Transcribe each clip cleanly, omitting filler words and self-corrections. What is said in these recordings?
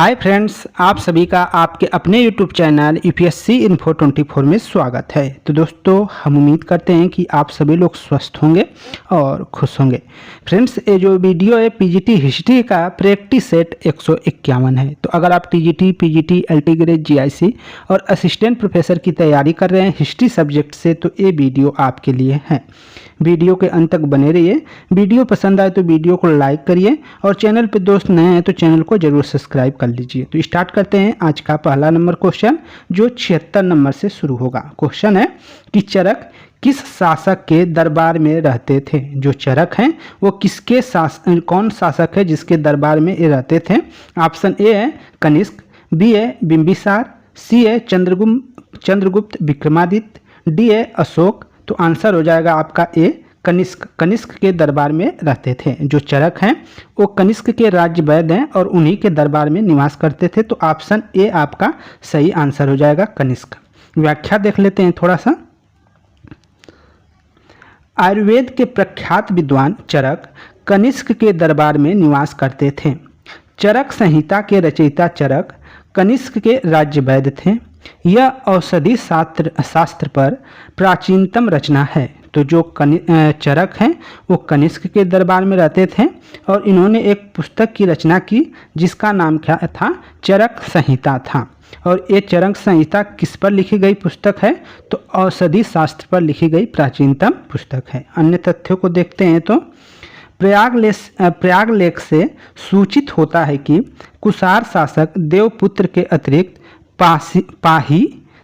Hi friends, आप सभी का आपके अपने यूट्यूब चैनल यूपीएससी इन्फो 24 में स्वागत है। तो दोस्तों, हम उम्मीद करते हैं कि आप सभी लोग स्वस्थ होंगे और खुश होंगे। फ्रेंड्स, ये जो वीडियो है पीजीटी हिस्ट्री का प्रैक्टिस सेट 151 है। तो अगर आप TGT, PGT, LT grade, GIC और असिस्टेंट प्रोफेसर की तैयारी कर रहे हैं हिस्ट्री सब्जेक्ट से, तो ये वीडियो आपके लिए है। वीडियो के अंत तक बने रहिए। वीडियो पसंद आए तो वीडियो को लाइक करिए और चैनल पे दोस्त नए हैं तो चैनल को जरूर सब्सक्राइब कर लीजिए। तो स्टार्ट करते हैं आज का पहला नंबर क्वेश्चन, जो 76 नंबर से शुरू होगा। क्वेश्चन है कि चरक किस शासक के दरबार में रहते थे। जो चरक हैं वो कौन शासक है जिसके दरबार में ये रहते थे। ऑप्शन ए है कनिष्क, बी है बिंबिसार, सी है चंद्रगुप्त विक्रमादित्य, डी है अशोक। तो आंसर हो जाएगा आपका ए कनिष्क। कनिष्क के दरबार में रहते थे। जो चरक हैं वो कनिष्क के राज्य वैद्य हैं और उन्हीं के दरबार में निवास करते थे। तो ऑप्शन ए आपका सही आंसर हो जाएगा कनिष्क। व्याख्या देख लेते हैं थोड़ा सा। आयुर्वेद के प्रख्यात विद्वान चरक कनिष्क के दरबार में निवास करते थे। चरक संहिता के रचयिता चरक कनिष्क के राज्य वैद्य थे। यह औषधि शास्त्र पर प्राचीनतम रचना है। तो जो चरक हैं वो कनिष्क के दरबार में रहते थे और इन्होंने एक पुस्तक की रचना की जिसका नाम क्या था, चरक संहिता था। और ये चरक संहिता किस पर लिखी गई पुस्तक है, तो औषधि शास्त्र पर लिखी गई प्राचीनतम पुस्तक है। अन्य तथ्यों को देखते हैं तो प्रयागलेख से सूचित होता है कि कुषाण शासक देवपुत्र के अतिरिक्त पाही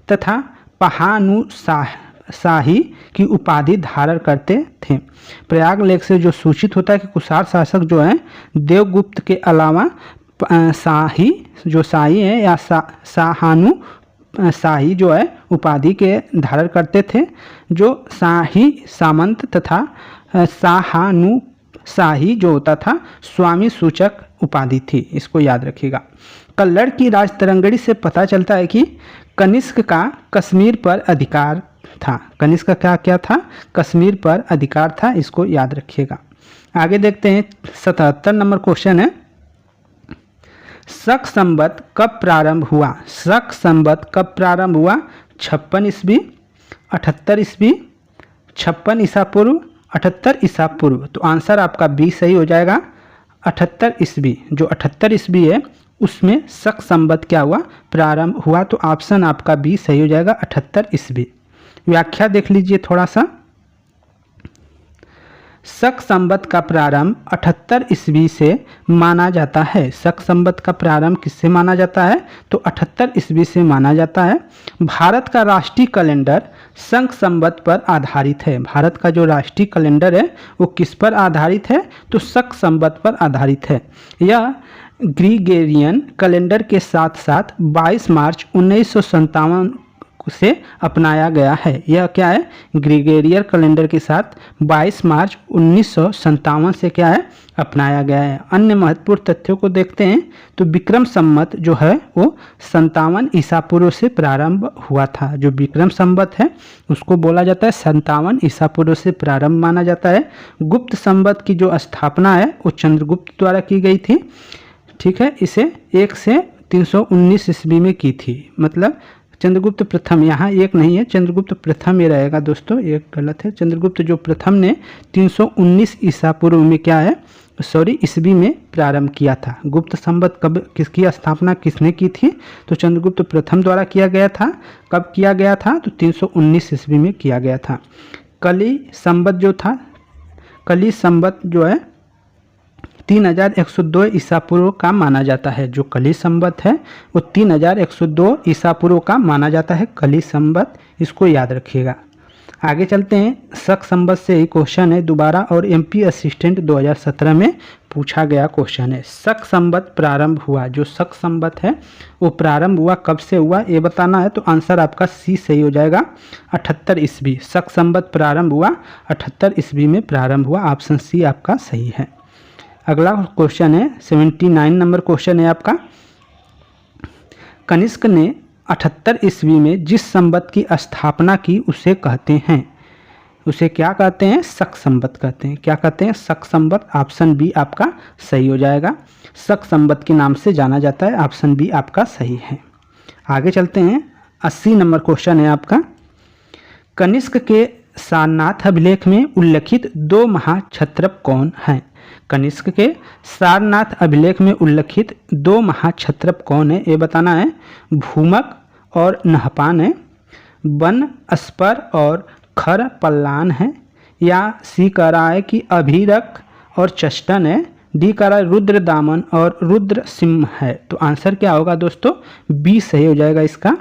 तथा पहानुशाही की उपाधि धारण करते थे। प्रयागलेख से जो सूचित होता है कि कुषाण शासक जो है देवगुप्त के अलावा शाही जो शाही है या शाहानुशाही जो है उपाधि के धारण करते थे। जो शाही सामंत तथा शाहानुशाही जो होता था स्वामी सूचक उपाधि थी। इसको याद रखिएगा। कल्लड़ की राजतरंगड़ी से पता चलता है कि कनिष्क का कश्मीर पर अधिकार था। कनिष्क का क्या था, कश्मीर पर अधिकार था। इसको याद रखिएगा। आगे देखते हैं 77 नंबर क्वेश्चन है, शक संवत कब प्रारंभ हुआ। शक संवत कब प्रारंभ हुआ। 56 ईस्वी, 78 ईस्वी, 56 ईसा पूर्व, 78 ईसा पूर्व। तो आंसर आपका बी सही हो जाएगा, 78 ईस्वी। जो 78 ईस्वी है उसमें शक संवत क्या हुआ, प्रारंभ हुआ। तो ऑप्शन आपका बी सही हो जाएगा, 78 ईस्वी। व्याख्या देख लीजिए थोड़ा सा। शक संवत का प्रारंभ 78 ईस्वी से माना जाता है। शक संवत का प्रारंभ किससे माना जाता है, तो 78 ईस्वी से माना जाता है। भारत का राष्ट्रीय कैलेंडर शक संवत पर आधारित है। भारत का जो राष्ट्रीय कैलेंडर है वो किस पर आधारित है, तो शक संवत पर आधारित है। यह ग्रीगोरियन कैलेंडर के साथ साथ 22 मार्च 1957 से अपनाया गया है। यह क्या है, ग्रीगोरियन कैलेंडर के साथ 22 मार्च 1957 से क्या है, अपनाया गया है। अन्य महत्वपूर्ण तथ्यों को देखते हैं तो विक्रम संवत जो है वो 57 ईसा पूर्व से प्रारंभ हुआ था। जो विक्रम संवत है उसको बोला जाता है 57 ईसा पूर्व से प्रारंभ माना जाता है। गुप्त संवत की जो स्थापना है वो चंद्रगुप्त द्वारा की गई थी। ठीक है, इसे 1 से 319 ईस्वी में की थी। मतलब चंद्रगुप्त प्रथम, यहाँ एक नहीं है, चंद्रगुप्त प्रथम ये रहेगा दोस्तों, एक गलत है। चंद्रगुप्त जो प्रथम ने 319 ईसा पूर्व में क्या है, ईस्वी में प्रारंभ किया था। गुप्त संवत कब किसकी स्थापना किसने की थी, तो चंद्रगुप्त प्रथम द्वारा किया गया था। कब किया गया था, तो 319 ईस्वी में किया गया था। कली संवत जो था, कली संवत जो है 3102 ईसा पूर्व का माना जाता है। जो कली संवत है वो 3102 ईसा पूर्व का माना जाता है, कली संवत। इसको याद रखिएगा। आगे चलते हैं। शक संवत से ही क्वेश्चन है दोबारा, और एमपी असिस्टेंट 2017 में पूछा गया क्वेश्चन है। शक संवत प्रारंभ हुआ। जो शक संवत है वो प्रारंभ हुआ, कब से हुआ ये बताना है। तो आंसर आपका सी सही हो जाएगा, 78 ईस्वी। शक संवत प्रारंभ हुआ 78 ईस्वी में प्रारंभ हुआ। ऑप्शन सी आपका सही है। अगला क्वेश्चन है 79 नंबर क्वेश्चन है आपका। कनिष्क ने 78 ईस्वी में जिस संवत की स्थापना की उसे कहते हैं। उसे क्या कहते हैं? शक संवत कहते हैं। क्या कहते हैं? शक संवत। ऑप्शन बी आपका सही हो जाएगा। शक संवत के नाम से जाना जाता है। ऑप्शन बी आपका सही है। आगे चलते हैं। 80 नंबर क्वेश्चन है आपका, कनिष्क के सारनाथ अभिलेख में उल्लिखित 2 महाक्षत्रप कौन हैं? कनिष्क के सारनाथ अभिलेख में उल्लिखित 2 महाक्षत्रप कौन है? ये बताना है। भूमक और नहपान है, वन अस्पर और खर पल्लान है, या सी कह रहा है कि अभिरक और चष्टन है, डी कह रहा है रुद्र दामन और रुद्र सिंह है। तो आंसर क्या होगा दोस्तों? बी सही हो जाएगा इसका,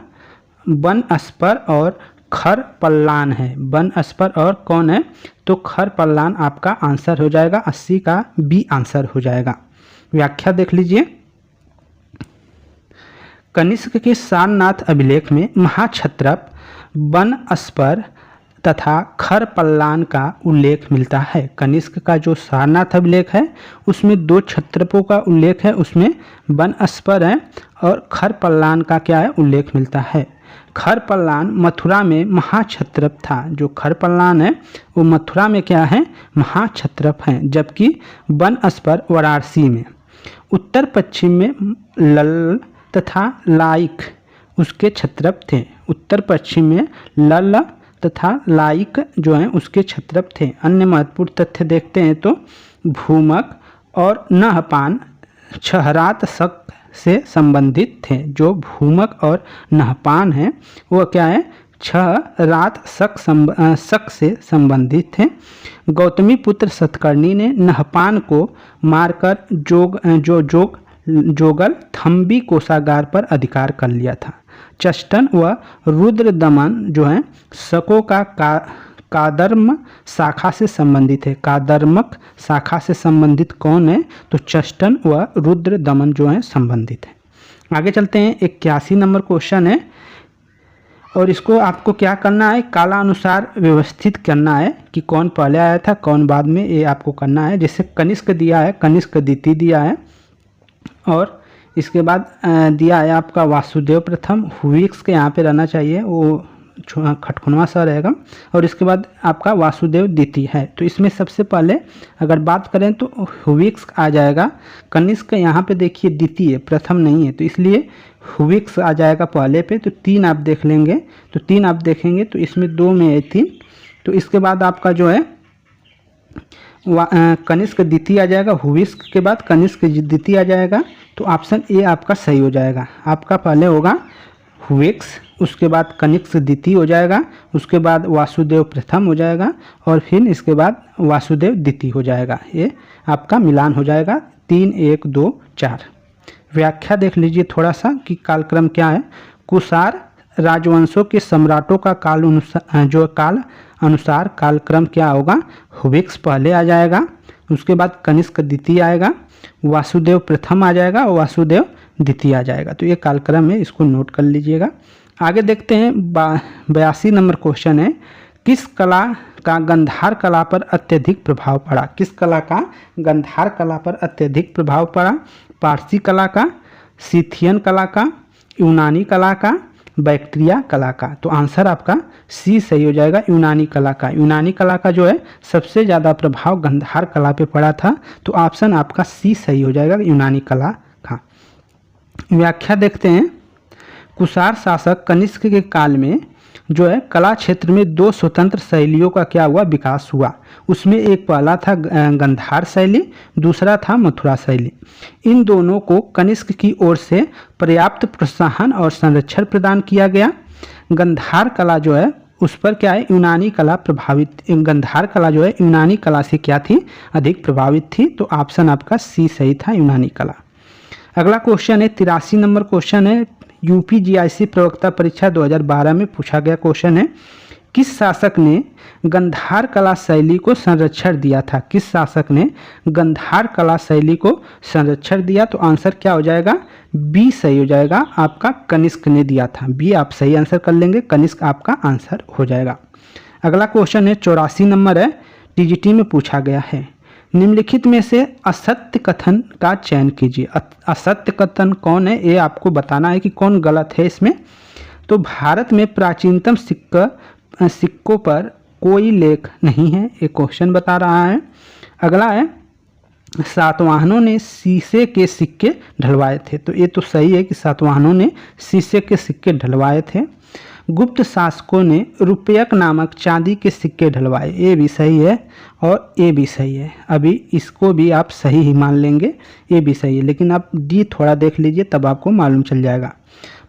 वन अस्पर और खर पल्लान है। वन अस्पर और कौन है? तो खर पल्लान आपका आंसर हो जाएगा। 80 का बी आंसर हो जाएगा। व्याख्या देख लीजिए। कनिष्क के सारनाथ अभिलेख में महाक्षत्रप, वन अस्पर तथा खर पल्लान का उल्लेख मिलता है। कनिष्क का जो सारनाथ अभिलेख है उसमें 2 क्षत्रपों का उल्लेख है, उसमें वन अस्पर है और खर पल्लान का क्या है? उल्लेख मिलता है। खर पल्लान मथुरा में महाक्षत्रप था। जो खर पल्लान है वो मथुरा में क्या है? महाक्षत्रप हैं, जबकि वन अस्पर वाराणसी में। उत्तर पश्चिम में लल तथा लाइक उसके क्षत्रप थे। उत्तर पश्चिम में लल तथा लाइक जो हैं उसके क्षत्रप थे। अन्य महत्वपूर्ण तथ्य देखते हैं तो भूमक और नहपान छहरात शक से संबंधित थे। जो भूमक और नहपान हैं वो क्या है? छहरात शक से संबंधित थे। गौतमी पुत्र सतकर्णी ने नहपान को मारकर जोगल थम्बी कोषागार पर अधिकार कर लिया था। चष्टन व रुद्र दमन जो है शकों का कादर्म शाखा से संबंधित है। कादर्मक शाखा से संबंधित कौन है? तो चष्टन व रुद्र दमन जो है संबंधित है। आगे चलते हैं। 81 नंबर क्वेश्चन है और इसको आपको क्या करना है? कालानुसार व्यवस्थित करना है कि कौन पहले आया था कौन बाद में, ये आपको करना है। जैसे कनिष्क दिया है, कनिष्क द्वितीय दिया है और इसके बाद दिया है आपका वासुदेव प्रथम। हुविक्स के यहाँ पे रहना चाहिए, वो खटखुनवा सा रहेगा। और इसके बाद आपका वासुदेव द्वितीय है। तो इसमें सबसे पहले अगर बात करें तो हुविक्स आ जाएगा। कनिष्क यहाँ पे देखिए द्वितीय, प्रथम नहीं है, तो इसलिए हुविक्स आ जाएगा पहले पे। तो 3 आप देख लेंगे, तो 3 आप देखेंगे तो इसमें 2 में है 3। तो इसके बाद आपका जो है कनिष्क द्वितीय आ जाएगा। हुविक्स के बाद कनिष्क द्वितीय आ जाएगा। तो ऑप्शन ए आपका सही हो जाएगा। आपका पहले होगा हुविक्स, उसके बाद कनिष्क द्वितीय हो जाएगा, उसके बाद वासुदेव प्रथम हो जाएगा और फिर इसके बाद वासुदेव द्वितीय हो जाएगा। ये आपका मिलान हो जाएगा 3 1 2 4। व्याख्या देख लीजिए थोड़ा सा कि कालक्रम क्या है। कुषाण राजवंशों के सम्राटों का काल अनुसार कालक्रम क्या होगा? हुविक्स पहले आ जाएगा, उसके बाद कनिष्क द्वितीय आएगा, वासुदेव प्रथम आ जाएगा और वासुदेव द्वितीय आ जाएगा। तो ये कालक्रम है, इसको नोट कर लीजिएगा। आगे देखते हैं। 82 नंबर क्वेश्चन है, किस कला का गंधार कला पर अत्यधिक प्रभाव पड़ा? किस कला का गंधार कला पर अत्यधिक प्रभाव पड़ा? पारसी कला का, सिथियन कला का, यूनानी कला का, बैक्ट्रिया कला का। तो आंसर आपका सी सही हो जाएगा, यूनानी कला का। यूनानी कला का जो है सबसे ज़्यादा प्रभाव गंधार कला पे पड़ा था। तो ऑप्शन आपका सी सही हो जाएगा, यूनानी कला का। व्याख्या देखते हैं। कुषाण शासक कनिष्क के काल में जो है कला क्षेत्र में 2 स्वतंत्र शैलियों का क्या हुआ? विकास हुआ। उसमें एक पहला था गंधार शैली, दूसरा था मथुरा शैली। इन दोनों को कनिष्क की ओर से पर्याप्त प्रोत्साहन और संरक्षण प्रदान किया गया। गंधार कला जो है उस पर क्या है? यूनानी कला प्रभावित। गंधार कला जो है यूनानी कला से क्या थी? अधिक प्रभावित थी। तो ऑप्शन आपका सी सही था, यूनानी कला। अगला क्वेश्चन है 83 नंबर क्वेश्चन है। यूपीजीआईसी प्रवक्ता परीक्षा 2012 में पूछा गया क्वेश्चन है, किस शासक ने गंधार कला शैली को संरक्षण दिया था? किस शासक ने गंधार कला शैली को संरक्षण दिया? तो आंसर क्या हो जाएगा? बी सही हो जाएगा, आपका कनिष्क ने दिया था। बी आप सही आंसर कर लेंगे, कनिष्क आपका आंसर हो जाएगा। अगला क्वेश्चन है 84 नंबर है, टीजीटी में पूछा गया है, निम्नलिखित में से असत्य कथन का चयन कीजिए। असत्य कथन कौन है? ये आपको बताना है कि कौन गलत है इसमें। तो भारत में प्राचीनतम सिक्कों पर कोई लेख नहीं है, एक क्वेश्चन बता रहा है। अगला है सातवाहनों ने शीशे के सिक्के ढलवाए थे, तो ये तो सही है कि सातवाहनों ने शीशे के सिक्के ढलवाए थे। गुप्त शासकों ने रुपयक नामक चांदी के सिक्के ढलवाए, ये भी सही है और ये भी सही है। अभी इसको भी आप सही ही मान लेंगे, ये भी सही है, लेकिन आप डी थोड़ा देख लीजिए तब आपको मालूम चल जाएगा।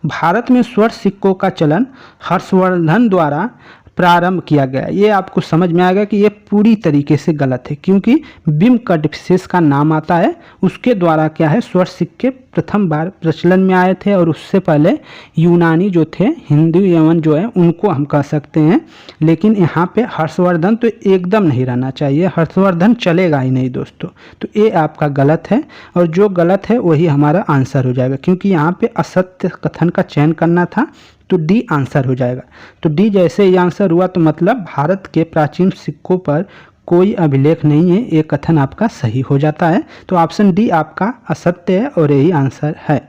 भारत में स्वर्ण सिक्कों का चलन हर्षवर्धन द्वारा प्रारंभ किया गया, ये आपको समझ में आएगा कि ये पूरी तरीके से गलत है, क्योंकि बिम कटफिसेस का नाम आता है, उसके द्वारा क्या है स्वर्ण सिक्के प्रथम बार प्रचलन में आए थे, और उससे पहले यूनानी जो थे, हिंदू यवन जो है उनको हम कह सकते हैं। लेकिन यहाँ पे हर्षवर्धन तो एकदम नहीं रहना चाहिए, हर्षवर्धन चलेगा ही नहीं दोस्तों, तो ये आपका गलत है, और जो गलत है वही हमारा आंसर हो जाएगा, क्योंकि यहाँ पे असत्य कथन का चयन करना था, तो डी आंसर हो जाएगा। तो डी जैसे ही आंसर हुआ तो मतलब भारत के प्राचीन सिक्कों पर कोई अभिलेख नहीं है, ये कथन आपका सही हो जाता है। तो ऑप्शन डी आपका असत्य है और यही आंसर है।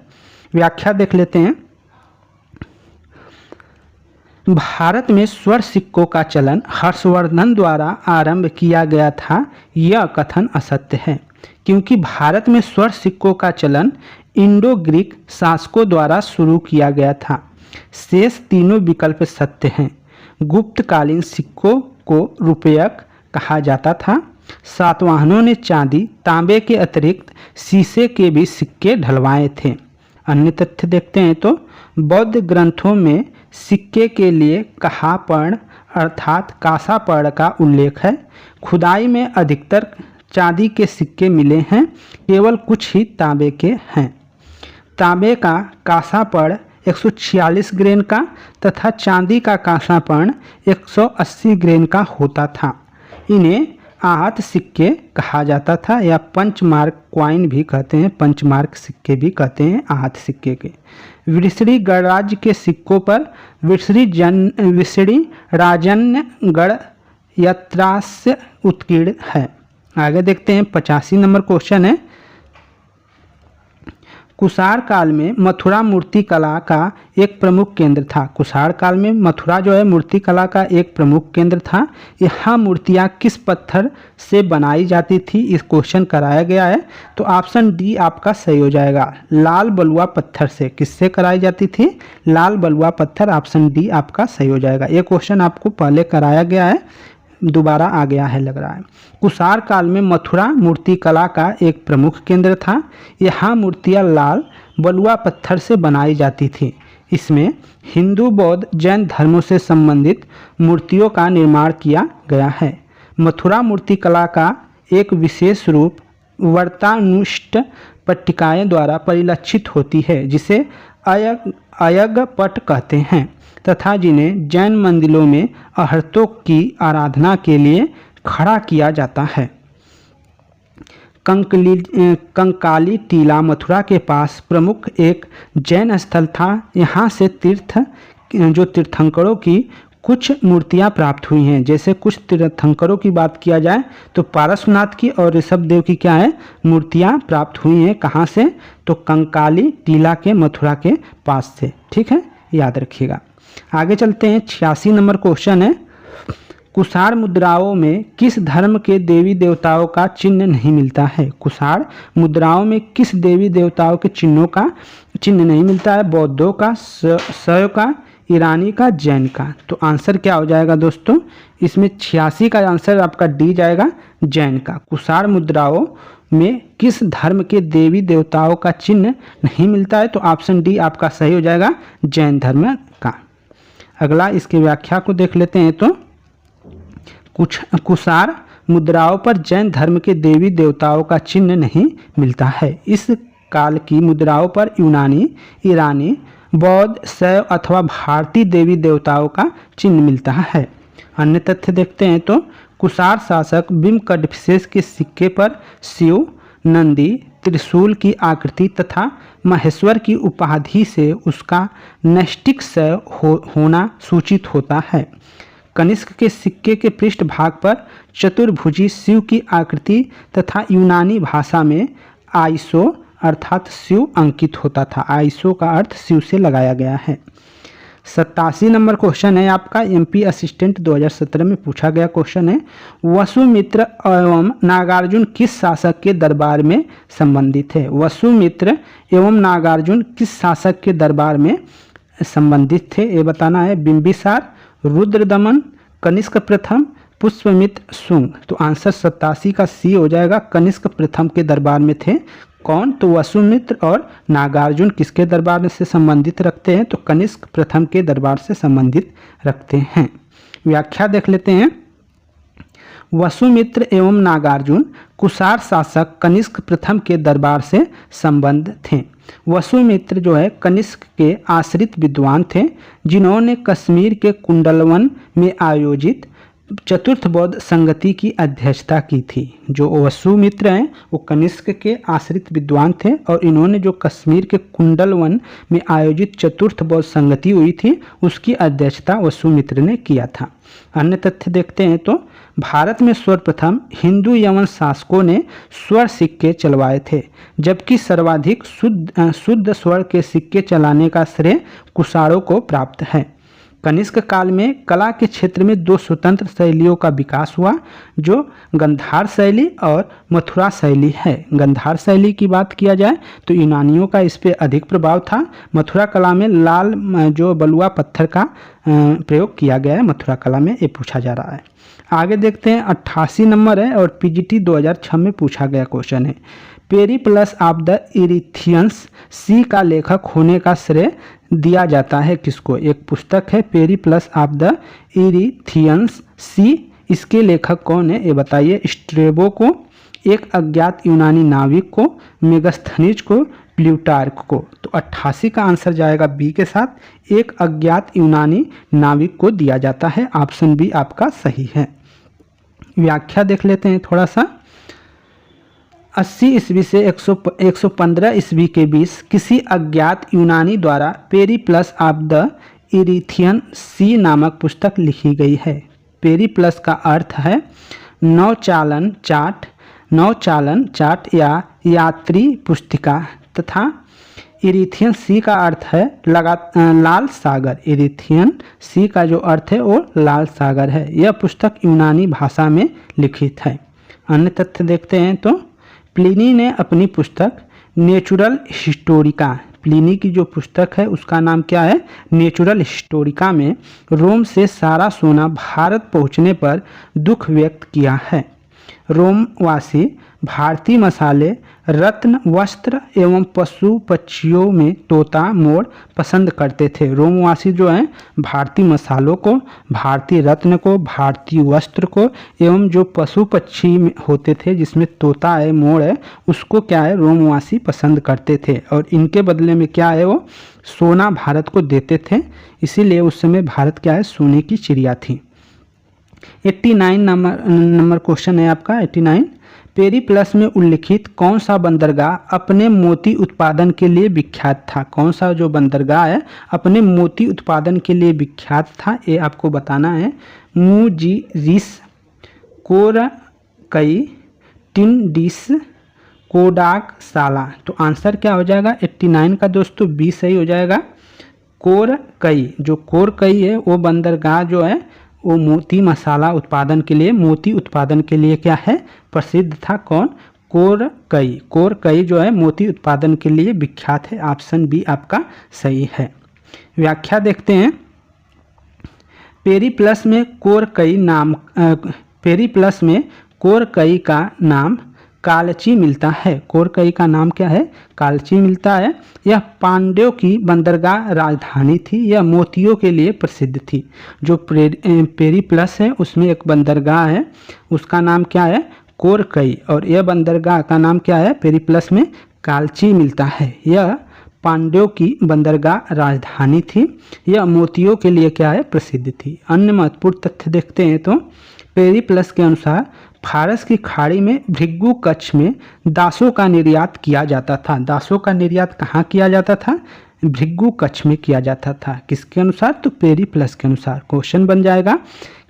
व्याख्या देख लेते हैं। भारत में स्वर्ण सिक्कों का चलन हर्षवर्धन द्वारा आरंभ किया गया था, यह कथन असत्य है, क्योंकि भारत में स्वर्ण सिक्कों का चलन इंडो ग्रीक शासकों द्वारा शुरू किया गया था। शेष तीनों विकल्प सत्य हैं। गुप्तकालीन सिक्कों को रुपयक कहा जाता था। सातवाहनों ने चांदी, तांबे के अतिरिक्त शीशे के भी सिक्के ढलवाए थे। अन्य तथ्य देखते हैं तो बौद्ध ग्रंथों में सिक्के के लिए कहापर्ण अर्थात कासापर्ण का उल्लेख है। खुदाई में अधिकतर चांदी के सिक्के मिले हैं, केवल कुछ ही तांबे के हैं। तांबे का कासापर्ण 146 ग्रेन का तथा चांदी का कांसापर्ण 180 ग्रेन का होता था। इन्हें आहत सिक्के कहा जाता था, या पंचमार्क क्वाइन भी कहते हैं, पंचमार्क सिक्के भी कहते हैं आहत सिक्के के। विसड़ी गणराज्य के सिक्कों पर विसड़ी राजन्यगढ़ यत्रास्य उत्कीर्ण है। आगे देखते हैं 85 नंबर क्वेश्चन है। कुषाण काल में मथुरा मूर्ति कला का एक प्रमुख केंद्र था। कुषाण काल में मथुरा जो है मूर्ति कला का एक प्रमुख केंद्र था। यहाँ मूर्तियाँ किस पत्थर से बनाई जाती थी, इस क्वेश्चन कराया गया है, तो ऑप्शन डी आपका सही हो जाएगा, लाल बलुआ पत्थर से। किससे कराई जाती थी? लाल बलुआ पत्थर, ऑप्शन डी आपका सही हो जाएगा। ये क्वेश्चन आपको पहले कराया गया है, दोबारा आ गया है लग रहा है। कुषाण काल में मथुरा मूर्ति कला का एक प्रमुख केंद्र था। यहाँ मूर्तियाँ लाल बलुआ पत्थर से बनाई जाती थी। इसमें हिंदू, बौद्ध, जैन धर्मों से संबंधित मूर्तियों का निर्माण किया गया है। मथुरा मूर्ति कला का एक विशेष रूप वर्तानुष्ट पट्टिकाएँ द्वारा परिलक्षित होती है, जिसे अयगपट कहते हैं, तथा जिन्हें जैन मंदिरों में अहर्तों की आराधना के लिए खड़ा किया जाता है। कंकाली टीला मथुरा के पास प्रमुख एक जैन स्थल था। यहाँ से तीर्थंकरों की कुछ मूर्तियाँ प्राप्त हुई हैं। जैसे कुछ तीर्थंकरों की बात किया जाए तो पारसनाथ की और ऋषभदेव की क्या है, मूर्तियाँ प्राप्त हुई हैं। कहाँ से? तो कंकाली टीला के मथुरा के पास से। ठीक है, याद रखिएगा। आगे चलते हैं। 86 नंबर क्वेश्चन है। कुषाण मुद्राओं में किस धर्म के देवी देवताओं का चिन्ह नहीं मिलता है? कुषाण मुद्राओं में किस देवी देवताओं के चिन्हों का चिन्ह नहीं मिलता है? बौद्धों का, शैव का, ईरानी का, जैन का। तो आंसर क्या हो जाएगा दोस्तों? इसमें 86 का आंसर आपका डी जाएगा, जैन का। कुषाण मुद्राओं में किस धर्म के देवी देवताओं का चिन्ह नहीं मिलता है? तो ऑप्शन डी आपका सही हो जाएगा, जैन धर्म का। अगला इसकी व्याख्या को देख लेते हैं। तो कुषाण मुद्राओं पर जैन धर्म के देवी देवताओं का चिन्ह नहीं मिलता है। इस काल की मुद्राओं पर यूनानी, ईरानी, बौद्ध, शैव अथवा भारतीय देवी देवताओं का चिन्ह मिलता है। अन्य तथ्य देखते हैं। तो कुषाण शासक बिम कटफिसेस के सिक्के पर शिव, नंदी, त्रिशूल की आकृति तथा महेश्वर की उपाधि से उसका नैष्टिक शैव होना सूचित होता है। कनिष्क के सिक्के के पृष्ठभाग पर चतुर्भुजी शिव की आकृति तथा यूनानी भाषा में आइसो अर्थात शिव अंकित होता था। आइसो का अर्थ शिव से लगाया गया है। 87 नंबर क्वेश्चन है आपका, एमपी असिस्टेंट 2017 में पूछा गया क्वेश्चन है। वसुमित्र एवं नागार्जुन किस शासक के दरबार में संबंधित है? वसुमित्र एवं नागार्जुन किस शासक के दरबार में संबंधित थे, ये बताना है। बिंबिसार, रुद्रदमन, कनिष्क प्रथम, पुष्यमित्र शुंग। तो आंसर 87 का सी हो जाएगा, कनिष्क प्रथम के दरबार में थे। कौन? तो वसुमित्र और नागार्जुन किसके दरबार से संबंधित रखते हैं? तो कनिष्क प्रथम के दरबार से संबंधित रखते हैं। व्याख्या देख लेते हैं। वसुमित्र एवं नागार्जुन कुषाण शासक कनिष्क प्रथम के दरबार से संबंध थे। वसुमित्र जो है कनिष्क के आश्रित विद्वान थे, जिन्होंने कश्मीर के कुंडलवन में आयोजित चतुर्थ बौद्ध संगति की अध्यक्षता की थी। जो वसुमित्र हैं वो कनिष्क के आश्रित विद्वान थे और इन्होंने जो कश्मीर के कुंडलवन में आयोजित चतुर्थ बौद्ध संगति हुई थी उसकी अध्यक्षता वसुमित्र ने किया था। अन्य तथ्य देखते हैं तो भारत में सर्वप्रथम हिंदू यवन शासकों ने स्वर्ण सिक्के चलवाए थे, जबकि सर्वाधिक शुद्ध स्वर्ण के सिक्के चलाने का श्रेय कुषाणों को प्राप्त है। कनिष्क काल में कला के क्षेत्र में दो स्वतंत्र शैलियों का विकास हुआ, जो गंधार शैली और मथुरा शैली है। गंधार शैली की बात किया जाए तो यूनानियों का इस पर अधिक प्रभाव था। मथुरा कला में लाल जो बलुआ पत्थर का प्रयोग किया गया है मथुरा कला में, ये पूछा जा रहा है। आगे देखते हैं, 88 नंबर है और पीजीटी 2006 में पूछा गया क्वेश्चन है। पेरिप्लस ऑफ द इरिथियंस सी का लेखक होने का श्रेय दिया जाता है किसको? एक पुस्तक है पेरिप्लस ऑफ द इरिथियंस सी, इसके लेखक कौन है ये बताइए। स्ट्रेबो को, एक अज्ञात यूनानी नाविक को, मेगस्थनीज को, प्लूटार्क को। तो 88 का आंसर जाएगा बी के साथ, एक अज्ञात यूनानी नाविक को दिया जाता है। ऑप्शन बी आपका सही है। व्याख्या देख लेते हैं थोड़ा सा। 80 ईस्वी से 115 ईस्वी के बीच किसी अज्ञात यूनानी द्वारा पेरिप्लस ऑफ द इरिथियन सी नामक पुस्तक लिखी गई है। पेरिप्लस का अर्थ है नौचालन चार्ट या यात्री पुस्तिका, तथा इरिथियन सी का अर्थ है लाल सागर। इरिथियन सी का जो अर्थ है वो लाल सागर है। यह पुस्तक यूनानी भाषा में लिखित है। अन्य तथ्य देखते हैं तो प्लिनी ने अपनी पुस्तक नेचुरल हिस्टोरिका, प्लिनी की जो पुस्तक है उसका नाम क्या है? नेचुरल हिस्टोरिका में रोम से सारा सोना भारत पहुंचने पर दुख व्यक्त किया है। रोमवासी भारतीय मसाले, रत्न, वस्त्र एवं पशु पक्षियों में तोता मोर पसंद करते थे। रोमवासी जो हैं भारतीय मसालों को, भारतीय रत्न को, भारतीय वस्त्र को एवं जो पशु पक्षी होते थे जिसमें तोता है, मोर है, उसको क्या है रोमवासी पसंद करते थे और इनके बदले में क्या है वो सोना भारत को देते थे। इसीलिए उस समय भारत क्या है सोने की चिड़िया थी। 89 नंबर क्वेश्चन है आपका। 89, पेरिप्लस में उल्लिखित कौन सा बंदरगाह अपने मोती उत्पादन के लिए विख्यात था? कौन सा जो बंदरगाह है अपने मोती उत्पादन के लिए विख्यात था ये आपको बताना है। मुजीरिस, कोरकई, टिंडिस, कोडाक साला। तो आंसर क्या हो जाएगा 89 का दोस्तों? बी सही हो जाएगा। कोरकई, जो कोरकई है वो बंदरगाह जो है वो मोती मसाला उत्पादन के लिए, मोती उत्पादन के लिए क्या है प्रसिद्ध था। कौन? कोरकई। कोरकई जो है मोती उत्पादन के लिए विख्यात है। ऑप्शन बी आपका सही है। व्याख्या देखते हैं। पेरिप्लस में कोरकई का नाम कालची मिलता है। कोरकई का नाम क्या है? कालची मिलता है। यह पांड्यों की बंदरगाह राजधानी थी। यह मोतियों के लिए प्रसिद्ध थी। जो पेरिप्लस है उसमें एक बंदरगाह है, उसका नाम क्या है? कोरकई। और यह बंदरगाह का नाम क्या है? पेरिप्लस में कालची मिलता है। यह पांड्यों की बंदरगाह राजधानी थी। यह मोतियों के लिए क्या है? प्रसिद्ध थी। अन्य महत्वपूर्ण तथ्य देखते हैं तो पेरिप्लस के अनुसार फारस की खाड़ी में भृगु कच्छ में दासों का निर्यात किया जाता था। दासों का निर्यात कहाँ किया जाता था? भृगु कच्छ में किया जाता था। किसके अनुसार? तो पेरिप्लस के अनुसार। क्वेश्चन बन जाएगा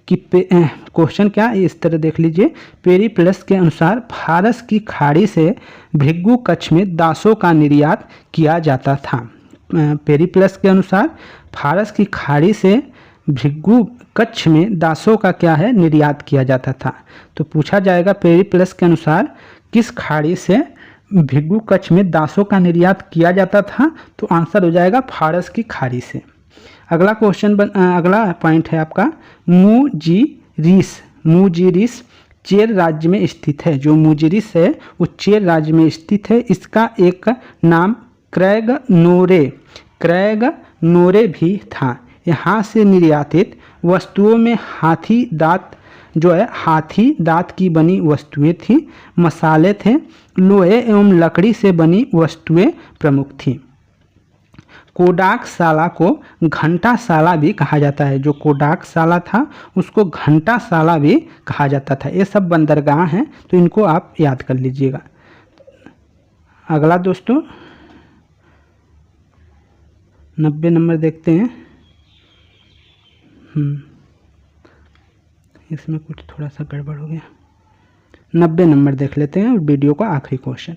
कि क्वेश्चन क्या है इस तरह देख लीजिए। पेरिप्लस के अनुसार फारस की खाड़ी से भृगु कच्छ में दासों का निर्यात किया जाता था। पेरिप्लस के अनुसार फारस की खाड़ी से भृगु कच्छ में दासों का क्या है, निर्यात किया जाता था। तो पूछा जाएगा पेरिप्लस के अनुसार किस खाड़ी से भृगु कच्छ में दासों का निर्यात किया जाता था, तो आंसर हो जाएगा फारस की खाड़ी से। अगला अगला पॉइंट है आपका मुजीरिस। मुजीरिस चेर राज्य में स्थित है। जो मुजीरिस है वो चेर राज्य में स्थित है। इसका एक नाम क्रैगनोरे भी था। यहाँ से निर्यातित वस्तुओं में हाथी दांत की बनी वस्तुएं थी, मसाले थे, लोहे एवं लकड़ी से बनी वस्तुएं प्रमुख थी। कोडाकशाला को घंटाशाला भी कहा जाता है। जो कोडाकशाला था उसको घंटाशाला भी कहा जाता था। ये सब बंदरगाह हैं, तो इनको आप याद कर लीजिएगा। अगला दोस्तों 90 नंबर देखते हैं। इसमें कुछ थोड़ा सा गड़बड़ हो गया। 90 नंबर देख लेते हैं और वीडियो का आखिरी क्वेश्चन।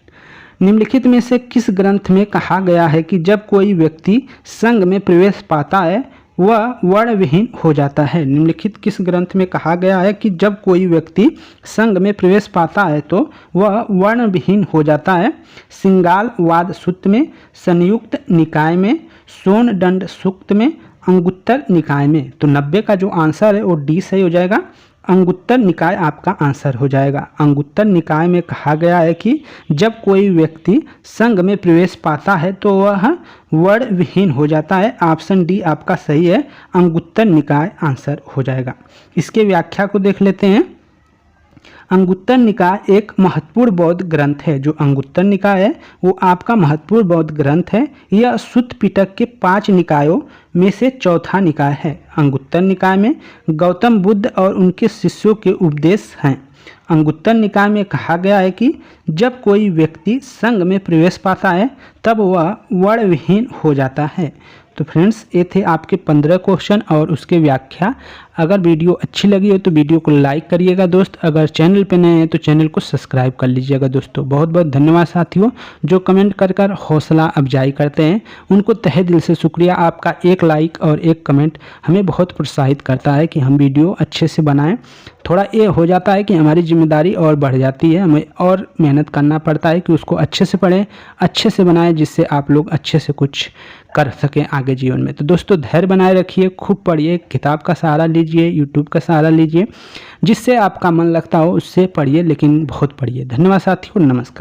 निम्नलिखित में से किस ग्रंथ में कहा गया है कि जब कोई व्यक्ति संघ में प्रवेश पाता है वह वर्णविहीन हो जाता है? निम्नलिखित किस ग्रंथ में कहा गया है कि जब कोई व्यक्ति संघ में प्रवेश पाता है तो वह वर्णविहीन हो जाता है? सिंगाल वाद सूत्र में, संयुक्त निकाय में, सोन दंड सूक्त में, अंगुत्तर निकाय में। तो 90 का जो आंसर है वो डी सही हो जाएगा। अंगुत्तर निकाय आपका आंसर हो जाएगा। अंगुत्तर निकाय में कहा गया है कि जब कोई व्यक्ति संघ में प्रवेश पाता है तो वह वर्णविहीन हो जाता है। ऑप्शन डी आपका सही है। अंगुत्तर निकाय आंसर हो जाएगा। इसके व्याख्या को देख लेते हैं। अंगुत्तर निकाय एक महत्वपूर्ण बौद्ध ग्रंथ है। जो अंगुत्तर निकाय है वो आपका महत्वपूर्ण बौद्ध ग्रंथ है। यह सुत्त पिटक के 5 निकायों में से चौथा निकाय है। अंगुत्तर निकाय में गौतम बुद्ध और उनके शिष्यों के उपदेश हैं। अंगुत्तर निकाय में कहा गया है कि जब कोई व्यक्ति संघ में प्रवेश पाता है तब वह वर्णविहीन हो जाता है। तो फ्रेंड्स ये थे आपके 15 क्वेश्चन और उसके व्याख्या। अगर वीडियो अच्छी लगी हो तो वीडियो को लाइक करिएगा दोस्त। अगर चैनल पे नए हैं तो चैनल को सब्सक्राइब कर लीजिएगा दोस्तों। बहुत बहुत धन्यवाद साथियों जो कमेंट कर हौसला अफजाई करते हैं, उनको तहे दिल से शुक्रिया। आपका एक लाइक और एक कमेंट हमें बहुत प्रोत्साहित करता है कि हम वीडियो अच्छे से बनाएं। थोड़ा ये हो जाता है कि हमारी जिम्मेदारी और बढ़ जाती है, हमें और मेहनत करना पड़ता है कि उसको अच्छे से पढ़ें, अच्छे से बनाएं, जिससे आप लोग अच्छे से कुछ कर सकें आगे जीवन में। तो दोस्तों धैर्य बनाए रखिए, खूब पढ़िए, किताब का सहारा लीजिए, यूट्यूब का सहारा लीजिए, जिससे आपका मन लगता हो उससे पढ़िए, लेकिन बहुत पढ़िए। धन्यवाद साथियों, नमस्कार।